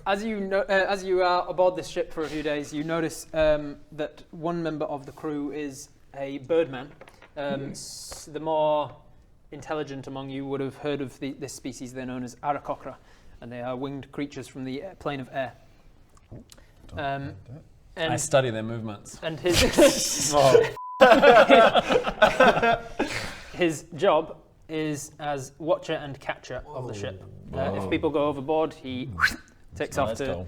As you are aboard this ship for a few days, you notice that one member of the crew is a birdman. The more intelligent among you would have heard of this species. They're known as Aarakocra, and they are winged creatures from the plane of air. And I study their movements. And his his job is as watcher and catcher of the ship. If people go overboard, he takes off to.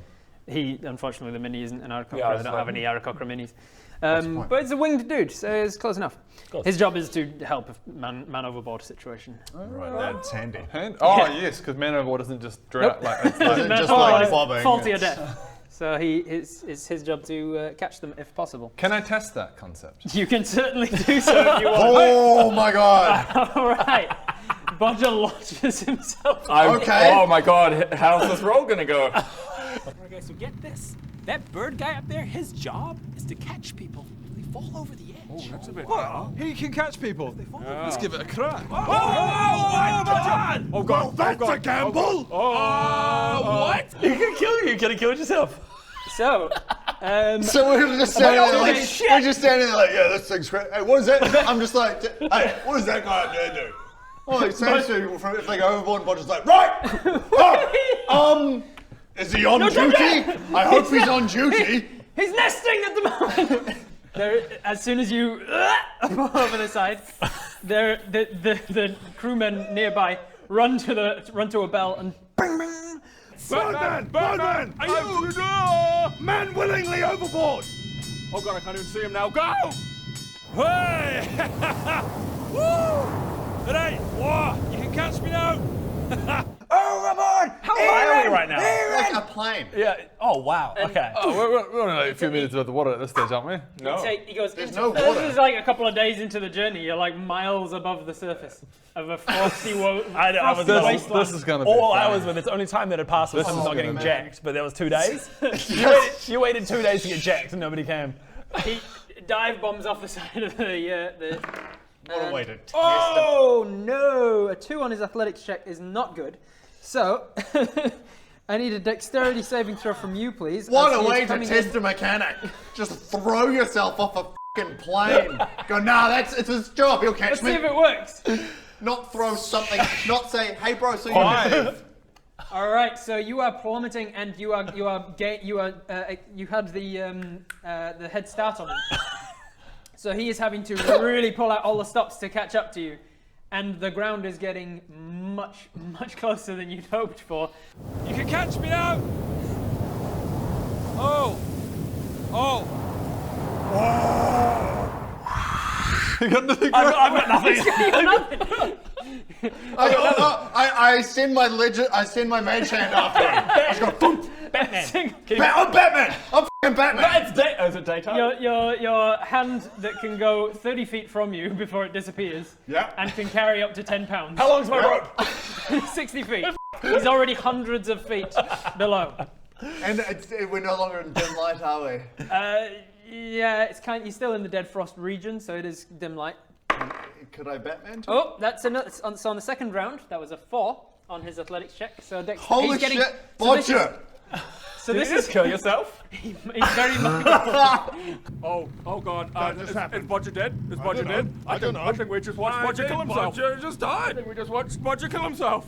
He unfortunately the mini isn't an Aarakocra. I don't have any Aarakocra minis. But it's a winged dude, so it's close enough. His job is to help a man overboard situation. Right, that's handy. Yes, because man overboard isn't just drown. Nope. It's just like bobbing. Fall to your death. So it's his job to catch them if possible. Can I test that concept? You can certainly do so if you want. Oh my god! All right. Bodger launches himself. Okay. Oh my god, how's this roll gonna go? Okay, so get this. That bird guy up there, his job is to catch people. They fall over the edge. Oh, that's a bit. He can catch people. Let's give it a crack. Oh god! That's a gamble. What? You can kill you. You could have killed yourself. So, So we're just standing there like, yeah, this thing's great. Hey, what is that? I'm just like, hey, what does that guy up there do? Oh, he saves people from if they go overboard, and Bodger's like, right! Is he on duty? I hope he's on duty. he's nesting at the moment. As soon as you pull over the side, the crewmen nearby run to a bell and bang bang. Birdman! Are you? Man willingly overboard! Oh god, I can't even see him now. Go! Hey! Woo! Hey! Whoa! You can catch me now! Overboard! How high are we right now? Like a plane. Yeah. Oh wow. Okay. We're only like a few minutes above the water at this stage, aren't we? No. He goes, There's no water. This is like a couple of days into the journey. You're like miles above the surface of a frosty wasteland. This is going to be All fun. I was with, it's the only time that had passed was This someone is not getting gonna- jacked, but that was 2 days. you waited 2 days to get jacked and nobody came. He dive bombs off the side of the. What a way to test Oh no! A 2 on his athletics check is not good. So, I need a dexterity saving throw from you, please. What as a he is way to coming test a mechanic. Just throw yourself off a fucking plane. Go, nah, it's his job. He'll catch Let's me. see if it works. Not throw something. Not say, hey, bro. So you. All right, so you are plummeting, and you had the head start on him. So he is having to really pull out all the stops to catch up to you, and the ground is getting much closer than you'd hoped for. You can catch me now! Oh! You got nothing. I've got nothing. I send my mage hand after him. I just go, boom. Batman. I'm Batman. I'm fucking Batman. Is it daytime? Your hand that can go 30 feet from you before it disappears, Yeah. and can carry up to 10 pounds. How long's my rope? 60 feet. He's already hundreds of feet below. And we're no longer in dim light, are we? Yeah, it's you're still in the Dead Frost region, so it is dim light. Could I Batman? Oh, that's another. So on the second round, that was a 4 on his athletics check. So Holy he's getting, shit, Bodger! So this is kill yourself? He's very much. Oh god. just Is happened? Bodger dead? Is Bodger dead? I don't know. I think we just watched Bodger kill himself. Bodger just died. I think we just watched Bodger kill himself.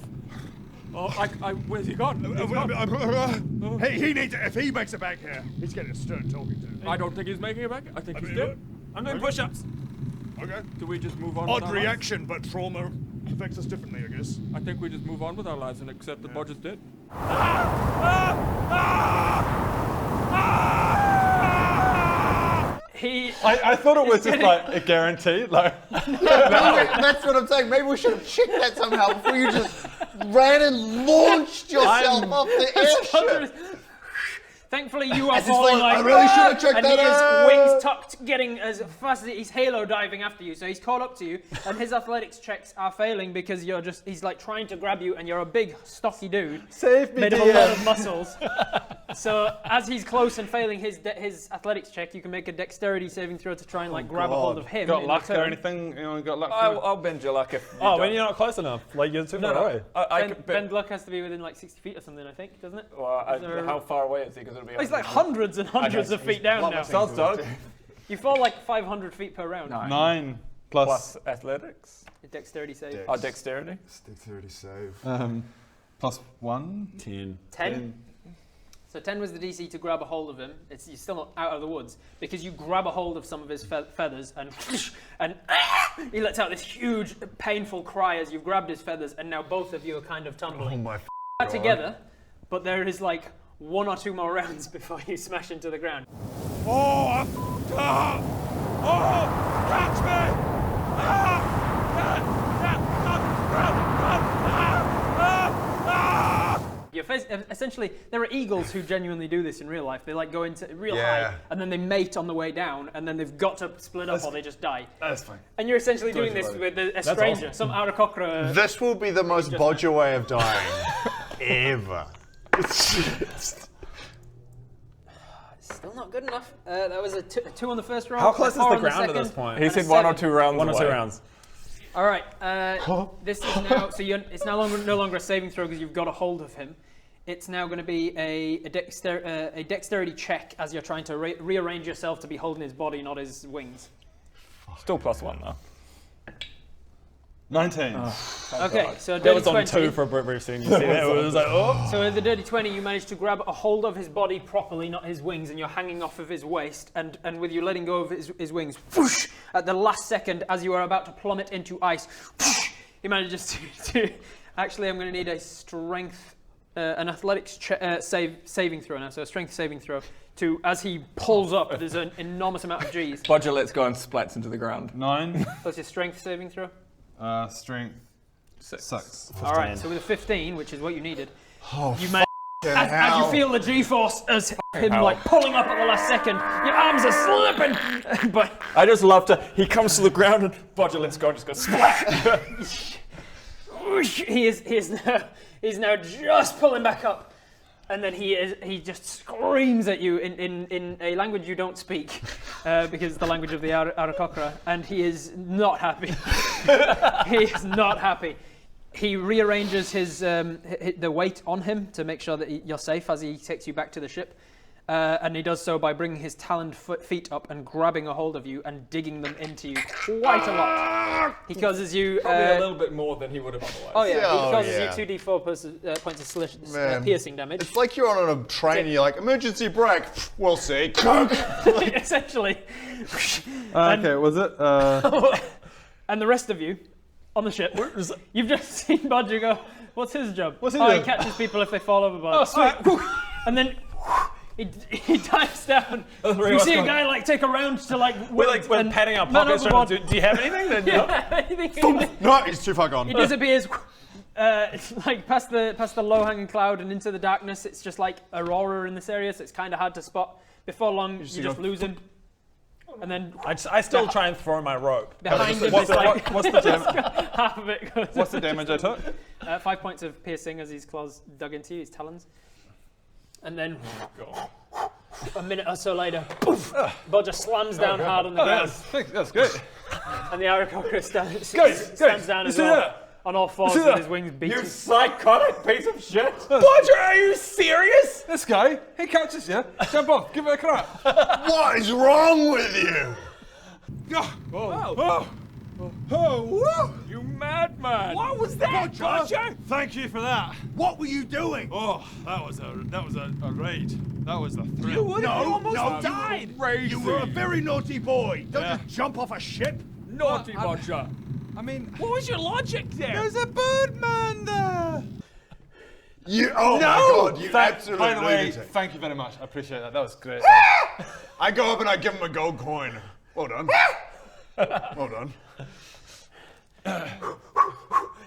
Oh, where's he gone? He's gone. He needs it. If he makes it back here, he's getting a stern talking to. I don't think he's making it back. I think he's dead. I'm doing push-ups. Okay. Do we just move on? with Odd our lives? reaction, but trauma affects us differently, I guess. I think we just move on with our lives and accept that Bodger's dead. I thought it was just like a guarantee. Like, That's what I'm saying. Maybe we should have checked that somehow before you just ran and launched yourself off the airship. Thankfully, you are As he's falling like, like. I really should have checked and that he is out. wings tucked, getting as fast as he's halo diving after you. So he's caught up to you, and his athletics checks are failing because he's like trying to grab you, and you're a big, stocky dude save me, made of a lot of muscles. So as he's close and failing his athletics check, you can make a dexterity saving throw to try and grab a hold of him. Got in luck or return. anything? You know, got luck? I'll bend your luck if. Oh, when you're not close enough. Like, you're too far away. Bend luck has to be within 60 feet or something, I think, doesn't it? Well, how far away is he? Because it'll be. He's hundreds and hundreds of feet down now. Sounds dog. You fall 500 feet per round. 9 plus athletics. Dexterity save. Dexterity. Dexterity save. plus 1. 10. So 10 was the DC to grab a hold of him. You're still not out of the woods because you grab a hold of some of his feathers and he lets out this huge, painful cry as you've grabbed his feathers, and now both of you are kind of tumbling. Oh my God. Together, but there is 1 or 2 more rounds before you smash into the ground. Oh, I f***ed up! Oh, catch me! Your face, essentially, there are eagles who genuinely do this in real life. They go into real high, and then they mate on the way down, and then they've got to split up or they just die. That's fine. And you're essentially doing this with a stranger, some Aarakocra. This will be the most Bodger way of dying ever. Still not good enough. That was a 2 on the first round. How close is a 4 the on ground at second, this point? He and said a 1 or 7. 2 rounds. 1 or 2 rounds. All right. This is now. So it's no longer a saving throw because you've got a hold of him. It's now going to be a dexterity check as you're trying to rearrange yourself to be holding his body, not his wings. Still plus 1 though. 19. Okay, so a That dirty was on 20. 2 for a brief scene. You see that? It was like, oh. So with the dirty 20, you managed to grab a hold of his body properly, not his wings, and you're hanging off of his waist. And with you letting go of his wings, whoosh, at the last second, as you are about to plummet into ice, whoosh, he manages to. Actually, I'm going to need a strength, an athletics saving throw now. So a strength saving throw to, as he pulls up, there's an enormous amount of G's. Bodger lets go and splats into the ground. 9. Plus your strength saving throw. Strength 6. All right, so with a 15, which is what you needed, Oh, you managed. As you feel the G-force as him pulling up at the last second, your arms are slipping. But I just love to. He comes to the ground and Bodger lets go and just goes splat. he's now just pulling back up, and then he just screams at you in a language you don't speak, because it's the language of the Aarakocra, and he is not happy. He is not happy. He rearranges the weight on him to make sure that you're safe as he takes you back to the ship. And he does so by bringing his taloned feet up and grabbing a hold of you and digging them into you quite a lot. He causes you... Probably a little bit more than he would have otherwise. Oh yeah, he Oh, causes yeah. you 2d4 points of Man. piercing damage. It's like you're on a train and you're like, emergency brake. We'll see. Essentially. Okay, was it? And the rest of you on the ship, you've just seen Bodger go, what's his job? What's he He doing? catches people if they fall overboard. Oh, sweet. And then he dives down. You see a guy take a round to We're patting our man pockets. overboard. Do you have anything? Then Yeah, No, he's too far gone. he disappears. Past the low-hanging cloud and into the darkness. It's just like aurora in this area, so it's kind of hard to spot. Before long, you just lose him. And then I still try and throw my rope. behind him What's is what's the damage? half of it goes. What's the damage I took? 5 points of piercing as his claws dug into you, his talons. And then a minute or so later, poof, Bodger slams down hard on the ground. That's great. And the Aarakocra stands down You as see well, that? on all fours see with that? his wings beating. You psychotic piece of shit! Bodger, are you serious? This guy, he catches you. Jump off, give it a crack. What is wrong with you? Oh, You madman! what was that, Bodger? Thank you for that. What were you doing? Oh, that was a raid. That was a thrill. You would have almost died! You were a very naughty boy. Don't Yeah. just jump off a ship. Naughty Bodger. I mean, What was your logic there? there's a birdman there. You, oh my god, you absolute By the way, lunatic. thank you very much. I appreciate that. That was great. I go up and I give him a gold coin. Well done. Well done.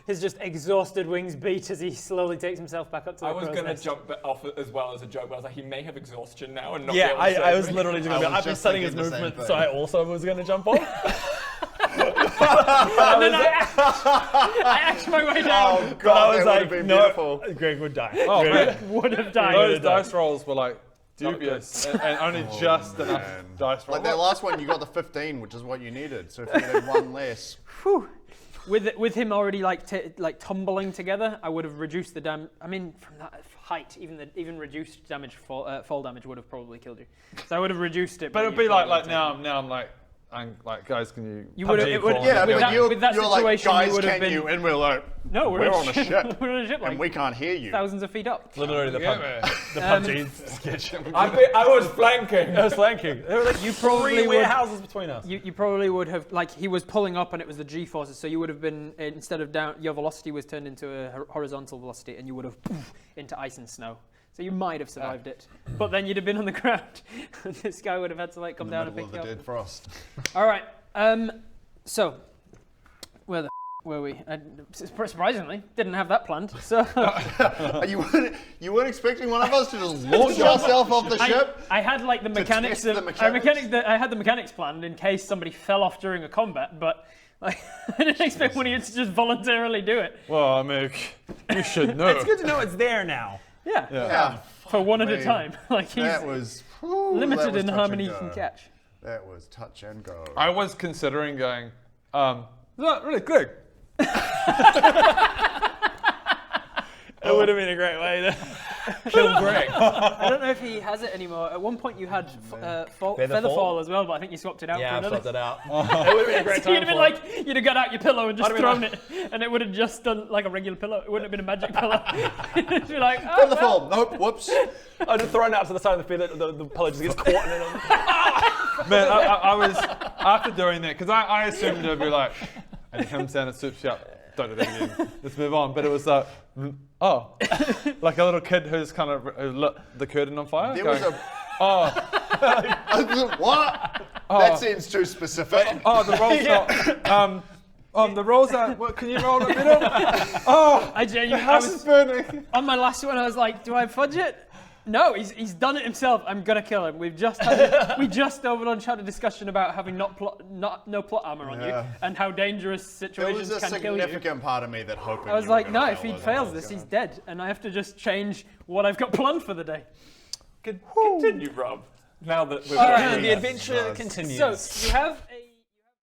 His just exhausted wings beat as he slowly takes himself back up to the I was crow's going to nest. jump off as well as a joke, but I was like, he may have exhaustion now and not Yeah, be able to I save was me. literally doing I that. was I've been just studying his thinking the same movement, thing. so I also was going to jump off. And then I axed my way down. Oh But god, I was that would like, have been no, beautiful. Greg would die. Oh, Greg man. Would have died. Those dice rolls were like dubious and only just enough Man. dice rolls. Like that last one, you got the 15, which is what you needed. So if you had one less, Whew. With him already like tumbling together, I would have reduced the damage. I mean, from that height, even reduced damage, fall damage would have probably killed you. So I would have reduced it. But it'd you be like probably now I'm like guys, can you? You would have. It would. yeah, with but that, you're, with that you're like, situation, guys, you would have can been. you? And we're like, No, we're on a ship, We're on a ship, like and we can't hear you. thousands of feet up. Literally the Yeah, PUBG sketch. I was flanking. I was flanking. There were like You probably three would. warehouses between us. You probably would have, like, he was pulling up and it was the G-forces, so you would have been, instead of down, your velocity was turned into a horizontal velocity and you would have poof, into ice and snow. So you might have survived it. But then you'd have been on the ground and this guy would have had to, like, come down and Middle pick of you the up. dead frost. All right, so, where the were we? Surprisingly, didn't have that planned. So You weren't expecting one of us to just launch ourselves off the ship? I had like the mechanics test of the mechanics? I had the mechanics planned in case somebody fell off during a combat, but like I didn't expect one of you to just voluntarily do it. Well, I mean, you should know. It's good to know it's there now. Yeah, Yeah. for one at a me. time. Like he's That was whew, limited that was in touch how and many you go. can catch. That was touch and go. I was considering going. Is that really Greg? It would have been a great way to kill Greg. I don't know if he has it anymore. At one point you had Featherfall as well, but I think you swapped it out Yeah, for I another. swapped it out. It would have been a great So you'd time have been for it. like, you'd have got out your pillow and just I'd have been thrown it, and it would have just done like a regular pillow. It wouldn't have been a magic pillow. It'd be like, oh, Feather well. fall. Nope. Whoops. I just thrown it out to the side of the feet. The pillow just gets caught in it. Man, I was after doing that because I assumed it'd be like, and he comes down and swoops you up. Don't do that again. Let's move on. But it was like, oh, like a little kid who's kind of who lit the curtain on fire. There going, was a. oh, What? That seems too specific. oh, the roll's not. The rolls aren't. What, can you roll a bit of? Oh, I the genuinely, house is burning. on my last one, I was like, do I fudge it? No, he's done it himself. I'm gonna kill him. We just over lunch had a discussion about having no plot armor on you and how dangerous There situations was a can kill you. significant part of me that hoping. I was you were like, gonna no, fail if he was fails what I was this, he's gonna- dead, and I have to just change what I've got planned for the day. Continue, Rob. Now that we've All right. the adventure continues. So you have